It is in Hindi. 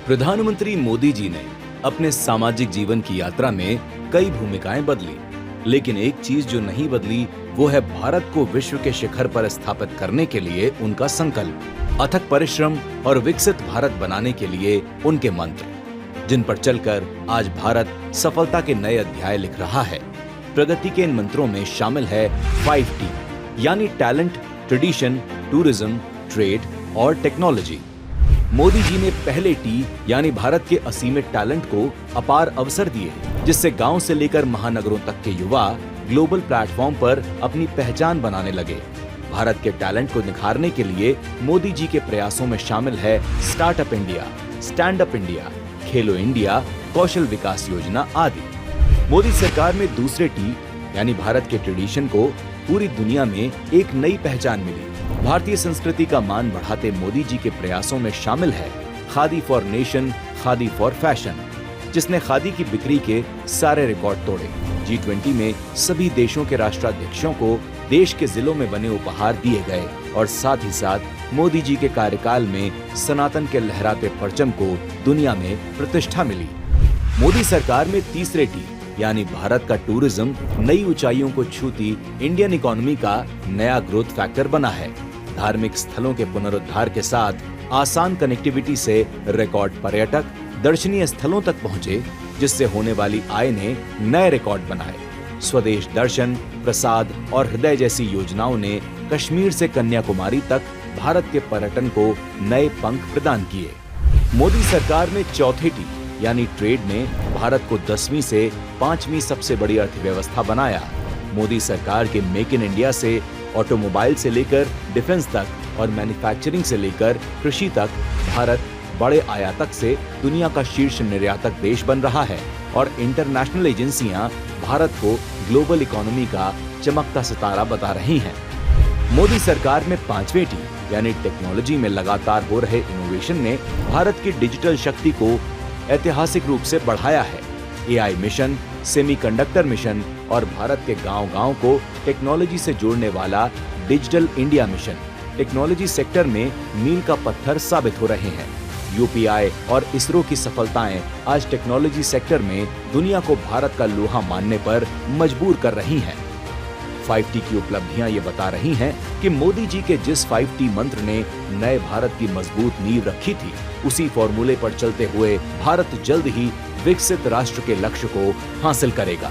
प्रधानमंत्री मोदी जी ने अपने सामाजिक जीवन की यात्रा में कई भूमिकाएं बदली, लेकिन एक चीज जो नहीं बदली वो है भारत को विश्व के शिखर पर स्थापित करने के लिए उनका संकल्प, अथक परिश्रम और विकसित भारत बनाने के लिए उनके मंत्र, जिन पर चलकर आज भारत सफलता के नए अध्याय लिख रहा है। प्रगति के इन मंत्रों में शामिल है 5T, यानी टैलेंट, ट्रेडिशन, टूरिज्म, ट्रेड और टेक्नोलॉजी। मोदी जी ने पहले टी यानी भारत के असीमित टैलेंट को अपार अवसर दिए, जिससे गांव से लेकर महानगरों तक के युवा ग्लोबल प्लेटफॉर्म पर अपनी पहचान बनाने लगे। भारत के टैलेंट को निखारने के लिए मोदी जी के प्रयासों में शामिल है startup India, stand up India, खेलो इंडिया, कौशल विकास योजना आदि। मोदी सरकार में दूसरे टी यानी भारत के ट्रेडिशन को पूरी दुनिया में एक नई पहचान मिली। भारतीय संस्कृति का मान बढ़ाते मोदी जी के प्रयासों में शामिल है khadi for nation, khadi for fashion, जिसने खादी की बिक्री के सारे रिकॉर्ड तोड़े। G20 में सभी देशों के राष्ट्राध्यक्षों को देश के जिलों में बने उपहार दिए गए और साथ ही साथ मोदी जी के कार्यकाल में सनातन के लहराते परचम को दुनिया में प्रतिष्ठा मिली। मोदी सरकार में तीसरे टी यानी भारत का टूरिज्म नई ऊंचाइयों को छूती इंडियन इकोनॉमी का नया ग्रोथ फैक्टर बना है। धार्मिक स्थलों के पुनरुद्धार के साथ आसान कनेक्टिविटी से रिकॉर्ड पर्यटक दर्शनीय स्थलों तक पहुंचे, जिससे होने वाली आय ने नए रिकॉर्ड बनाए। स्वदेश दर्शन, प्रसाद और हृदय जैसी योजनाओं ने कश्मीर से कन्याकुमारी तक भारत के पर्यटन को नए पंख प्रदान किए। मोदी सरकार में चौथे टी यानी ट्रेड ने भारत को 10वीं से 5वीं सबसे बड़ी अर्थव्यवस्था बनाया। मोदी सरकार के मेक इन इंडिया से ऑटोमोबाइल से लेकर डिफेंस तक और मैन्युफैक्चरिंग से लेकर कृषि तक भारत बड़े आयातक से दुनिया का शीर्ष निर्यातक देश बन रहा है और इंटरनेशनल एजेंसियां भारत को ग्लोबल इकोनॉमी का चमकता सितारा बता रही हैं। मोदी सरकार में 5वें टी यानी टेक्नोलॉजी में लगातार हो रहे इनोवेशन ने भारत की डिजिटल शक्ति को ऐतिहासिक रूप से बढ़ाया है। AI मिशन, सेमीकंडक्टर मिशन और भारत के गांव-गांव को टेक्नोलॉजी से जोड़ने वाला digital India mission technology sector में मील का पत्थर साबित हो रहे हैं। UPI और इसरो की सफलताएं आज टेक्नोलॉजी सेक्टर में दुनिया को भारत का लोहा मानने पर मजबूर कर रही हैं। 5T की उपलब्धियां ये बता रही हैं कि मोदी जी के जिस 5T मंत्र ने नए भारत की मजबूत नींव रखी थी, उसी फॉर्मूले पर चलते हुए भारत जल्द ही विकसित राष्ट्र के लक्ष्य को हासिल करेगा।